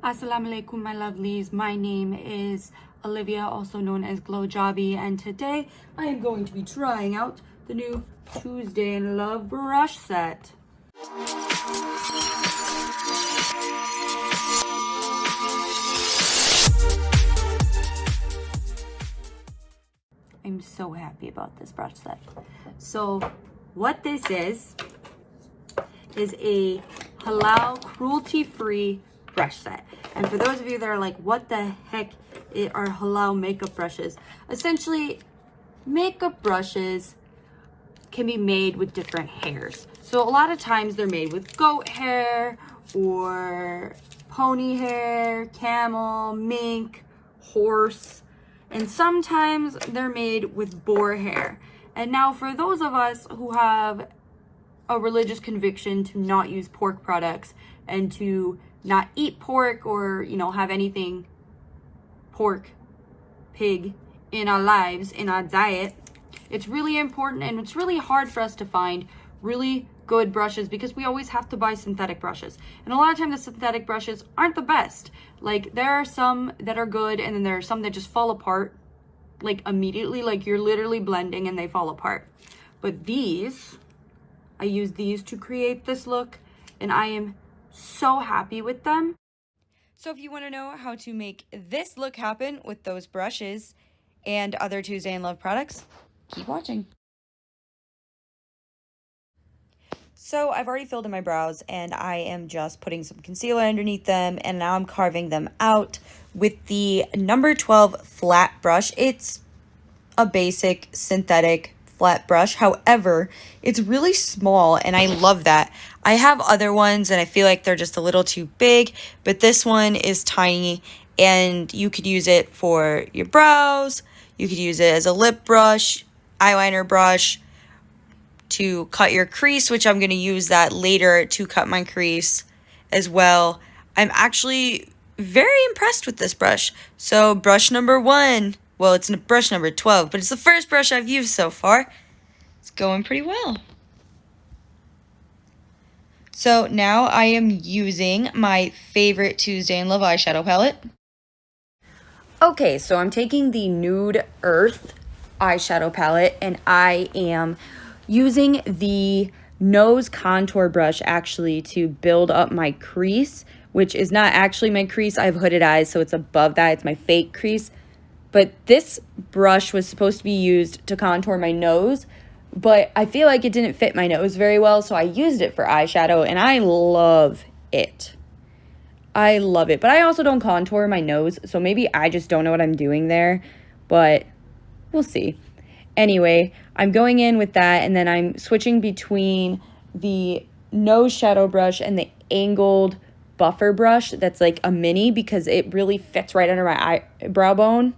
Assalamu alaikum, my lovelies. My name is Olivia, also known as Glow Jobby, and today I am going to be trying out the new Tuesday in Love brush set. I'm so happy about this brush set. So what this is a halal cruelty-free brush set. And for those of you that are like, what the heck are halal makeup brushes? Essentially, makeup brushes can be made with different hairs. So a lot of times they're made with goat hair or pony hair, camel, mink, horse, and sometimes they're made with boar hair. And now for those of us who have a religious conviction to not use pork products and to not eat pork or, have anything pork, pig in our lives, in our diet, it's really important and it's really hard for us to find really good brushes because we always have to buy synthetic brushes. And a lot of times the synthetic brushes aren't the best. Like, there are some that are good and then there are some that just fall apart like immediately, like you're literally blending and they fall apart. But I use these to create this look and I am so happy with them. So if you want to know how to make this look happen with those brushes and other Tuesday in Love products, keep watching. So I've already filled in my brows and I am just putting some concealer underneath them, and now I'm carving them out with the number 12 flat brush. It's a basic synthetic flat brush. However, it's really small and I love that. I have other ones and I feel like they're just a little too big, but this one is tiny and you could use it for your brows. You could use it as a lip brush, eyeliner brush, to cut your crease, which I'm going to use that later to cut my crease as well. I'm actually very impressed with this brush. So brush number 1, well, it's brush number 12, but it's the first brush I've used so far. It's going pretty well. So now I am using my favorite Tuesday in Love eyeshadow palette. Okay, so I'm taking the Nude Earth eyeshadow palette and I am using the nose contour brush actually to build up my crease, which is not actually my crease. I have hooded eyes, so it's above that. It's my fake crease. But this brush was supposed to be used to contour my nose, but I feel like it didn't fit my nose very well, so I used it for eyeshadow, and I love it. I love it, but I also don't contour my nose, so maybe I just don't know what I'm doing there, but we'll see. Anyway, I'm going in with that, and then I'm switching between the nose shadow brush and the angled buffer brush that's like a mini because it really fits right under my eyebrow bone.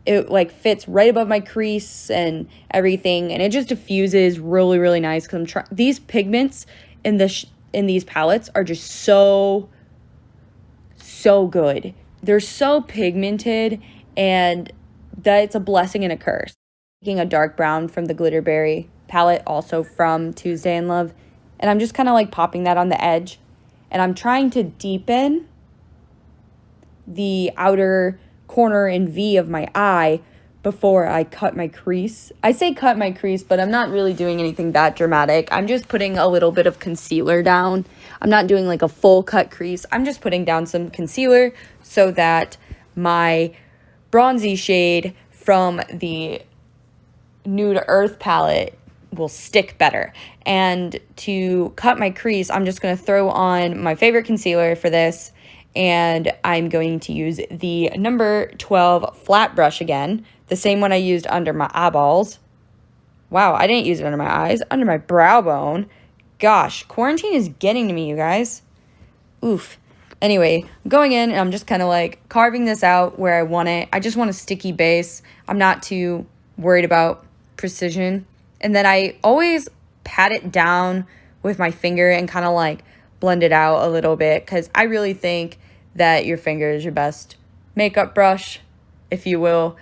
It like fits right above my crease and everything, and it just diffuses really, really nice. Because these pigments in these palettes are just so good. They're so pigmented, and that it's a blessing and a curse. Taking a dark brown from the Glitterberry palette, also from Tuesday in Love, and I'm just kind of like popping that on the edge, and I'm trying to deepen the outer corner and V of my eye before I cut my crease. I say cut my crease, but I'm not really doing anything that dramatic. I'm just putting a little bit of concealer down. I'm not doing like a full cut crease. I'm just putting down some concealer so that my bronzy shade from the Nude Earth palette will stick better. And to cut my crease, I'm just going to throw on my favorite concealer for this, and I'm going to use the number 12 flat brush again, the same one I used under my eyeballs. Wow, I didn't use it under my eyes, under my brow bone. Gosh, quarantine is getting to me, you guys. Oof. Anyway, I'm going in and I'm just kind of like carving this out where I want it. I just want a sticky base. I'm not too worried about precision. And then I always pat it down with my finger and kind of like blend it out a little bit, because I really think that your finger is your best makeup brush, if you will,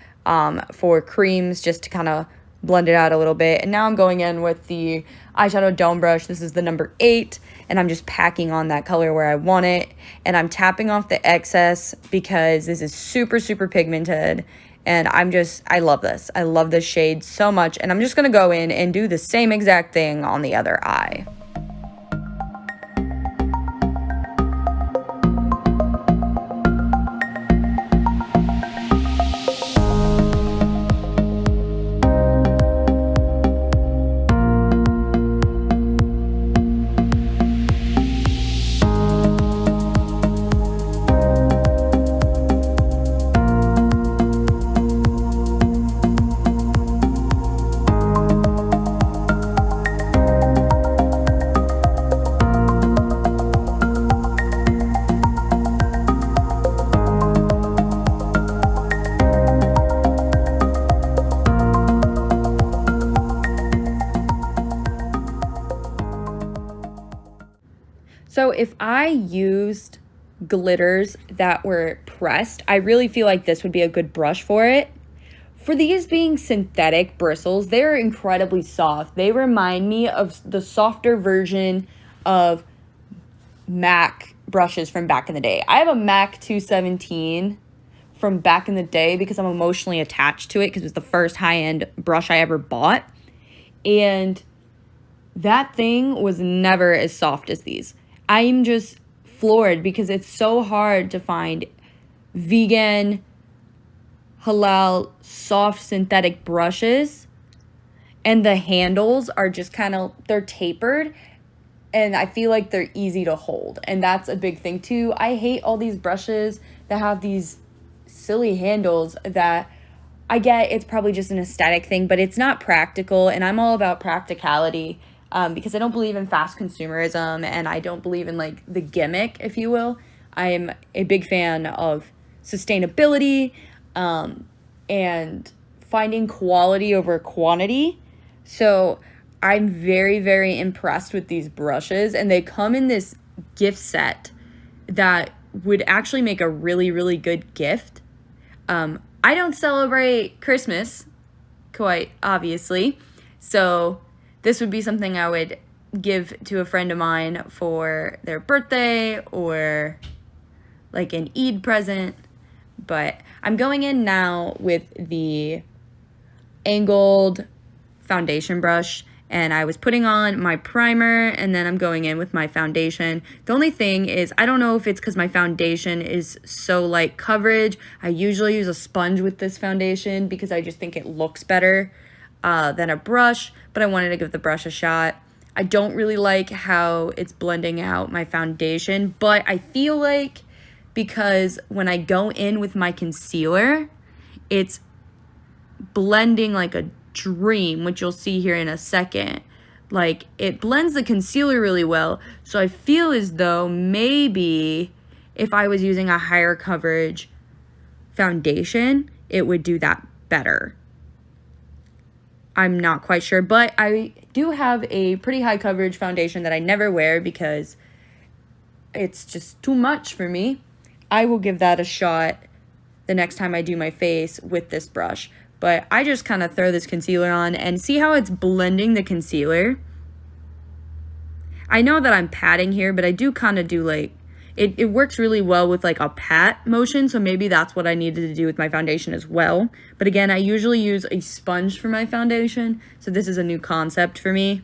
for creams, just to kind of blend it out a little bit. And now I'm going in with the eyeshadow dome brush. This is the number 8, and I'm just packing on that color where I want it. And I'm tapping off the excess because this is super, super pigmented. And I love this. I love this shade so much. And I'm just going to go in and do the same exact thing on the other eye. So if I used glitters that were pressed, I really feel like this would be a good brush for it. For these being synthetic bristles, they're incredibly soft. They remind me of the softer version of MAC brushes from back in the day. I have a MAC 217 from back in the day because I'm emotionally attached to it because it was the first high-end brush I ever bought. And that thing was never as soft as these. I'm just floored because it's so hard to find vegan, halal, soft synthetic brushes. And the handles are just they're tapered. And I feel like they're easy to hold. And that's a big thing too. I hate all these brushes that have these silly handles that I get it's probably just an aesthetic thing, but it's not practical. And I'm all about practicality. Because I don't believe in fast consumerism and I don't believe in like the gimmick, if you will. I'm a big fan of sustainability and finding quality over quantity. So I'm very, very impressed with these brushes, and they come in this gift set that would actually make a really, really good gift. I don't celebrate Christmas, quite obviously, so this would be something I would give to a friend of mine for their birthday or like an Eid present. But I'm going in now with the angled foundation brush, and I was putting on my primer, and then I'm going in with my foundation. The only thing is, I don't know if it's because my foundation is so light coverage. I usually use a sponge with this foundation because I just think it looks better than a brush, but I wanted to give the brush a shot. I don't really like how it's blending out my foundation, but I feel like because when I go in with my concealer, it's blending like a dream, which you'll see here in a second. Like, it blends the concealer really well, so I feel as though maybe if I was using a higher coverage foundation, it would do that better. I'm not quite sure, but I do have a pretty high coverage foundation that I never wear because it's just too much for me. I will give that a shot the next time I do my face with this brush. But I just kind of throw this concealer on and see how it's blending the concealer. I know that I'm patting here, but I do kind of do like, it works really well with like a pat motion, so maybe that's what I needed to do with my foundation as well. But again, I usually use a sponge for my foundation, so this is a new concept for me.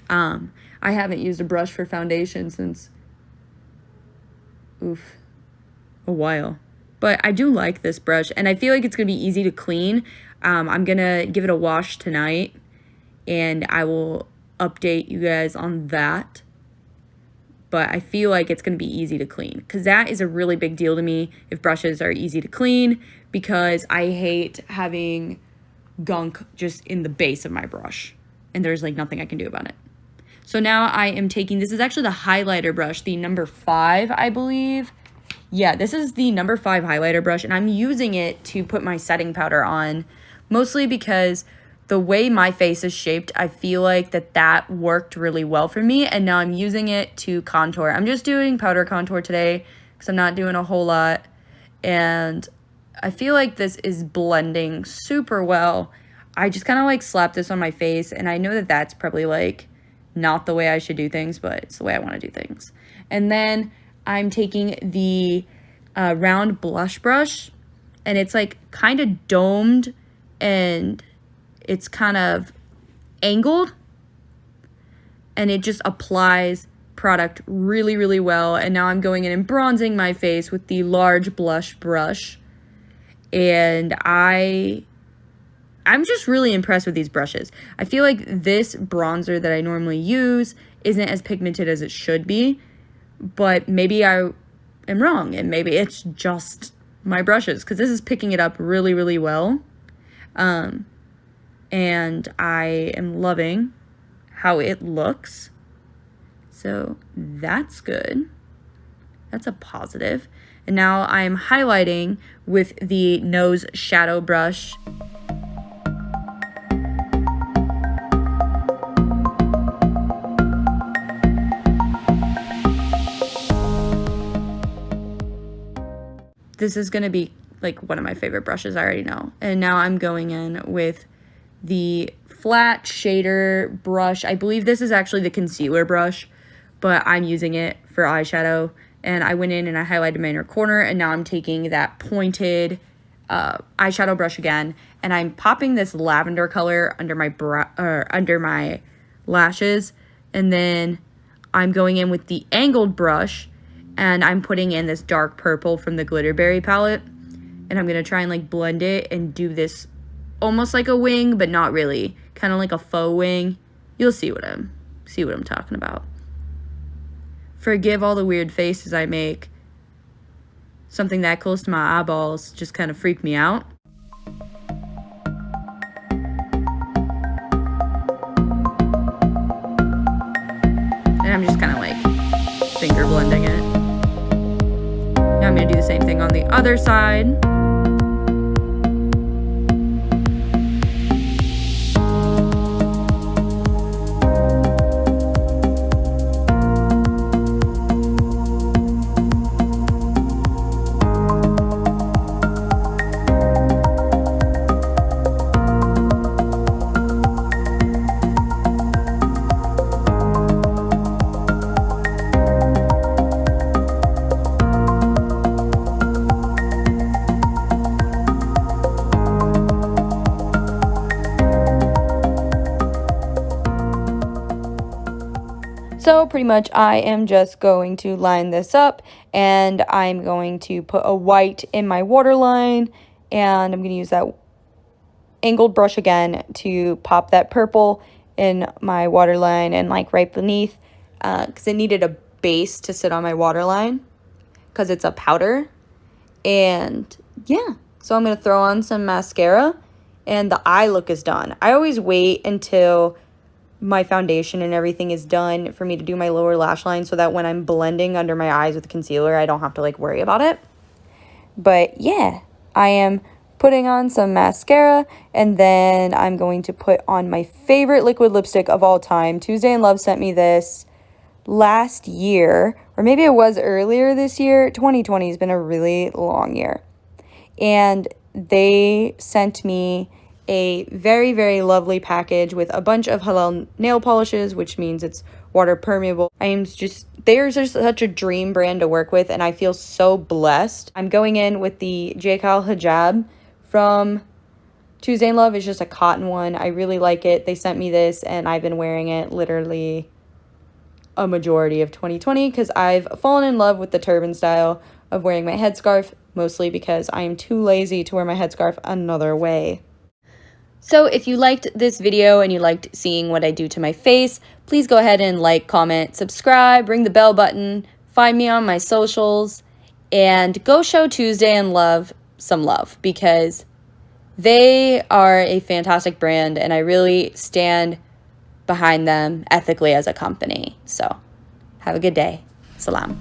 I haven't used a brush for foundation since, a while. But I do like this brush, and I feel like it's going to be easy to clean. I'm going to give it a wash tonight, and I will update you guys on that. But I feel like it's going to be easy to clean, because that is a really big deal to me if brushes are easy to clean, because I hate having gunk just in the base of my brush, and there's like nothing I can do about it. So now I am taking, this is actually the highlighter brush, the number 5, I believe. Yeah, this is the number 5 highlighter brush, and I'm using it to put my setting powder on, mostly because the way my face is shaped, I feel like that worked really well for me, and now I'm using it to contour. I'm just doing powder contour today because I'm not doing a whole lot, and I feel like this is blending super well. I just kind of like slap this on my face, and I know that that's probably like not the way I should do things, but it's the way I want to do things. And then I'm taking the round blush brush, and it's like kind of domed and it's kind of angled, and it just applies product really, really well. And now I'm going in and bronzing my face with the large blush brush, and I'm just really impressed with these brushes. I feel like this bronzer that I normally use isn't as pigmented as it should be, but maybe I am wrong, and maybe it's just my brushes, because this is picking it up really, really well. And I am loving how it looks. So that's good. That's a positive. And now I'm highlighting with the nose shadow brush. This is going to be like one of my favorite brushes, I already know. And now I'm going in with the flat shader brush. I believe this is actually the concealer brush, but I'm using it for eyeshadow. And I went in and I highlighted my inner corner, and now I'm taking that pointed eyeshadow brush again, and I'm popping this lavender color under my lashes, and then I'm going in with the angled brush, and I'm putting in this dark purple from the Glitterberry palette, and I'm gonna try and like blend it and do this almost like a wing, but not really, kind of like a faux wing. You'll see what I'm talking about. Forgive all the weird faces I make. Something that close to my eyeballs just kind of freaked me out. And I'm just kind of like finger blending it. Now I'm going to do the same thing on the other side. So pretty much I am just going to line this up, and I'm going to put a white in my waterline, and I'm going to use that angled brush again to pop that purple in my waterline and like right beneath, because it needed a base to sit on my waterline because it's a powder. And yeah, so I'm going to throw on some mascara, and the eye look is done. I always wait until my foundation and everything is done for me to do my lower lash line, so that when I'm blending under my eyes with concealer, I don't have to like worry about it. But yeah, I am putting on some mascara, and then I'm going to put on my favorite liquid lipstick of all time. Tuesday in Love sent me this last year, or maybe it was earlier this year. 2020 has been a really long year. And they sent me a very, very lovely package with a bunch of Halal nail polishes, which means it's water permeable. They're just such a dream brand to work with, and I feel so blessed. I'm going in with the Jaykal hijab from Tuesday in Love. It's just a cotton one. I really like it. They sent me this, and I've been wearing it literally a majority of 2020 because I've fallen in love with the turban style of wearing my headscarf, mostly because I am too lazy to wear my headscarf another way. So if you liked this video and you liked seeing what I do to my face, please go ahead and like, comment, subscribe, ring the bell button, find me on my socials, and go show Tuesday in Love some love, because they are a fantastic brand and I really stand behind them ethically as a company. So have a good day. Salam.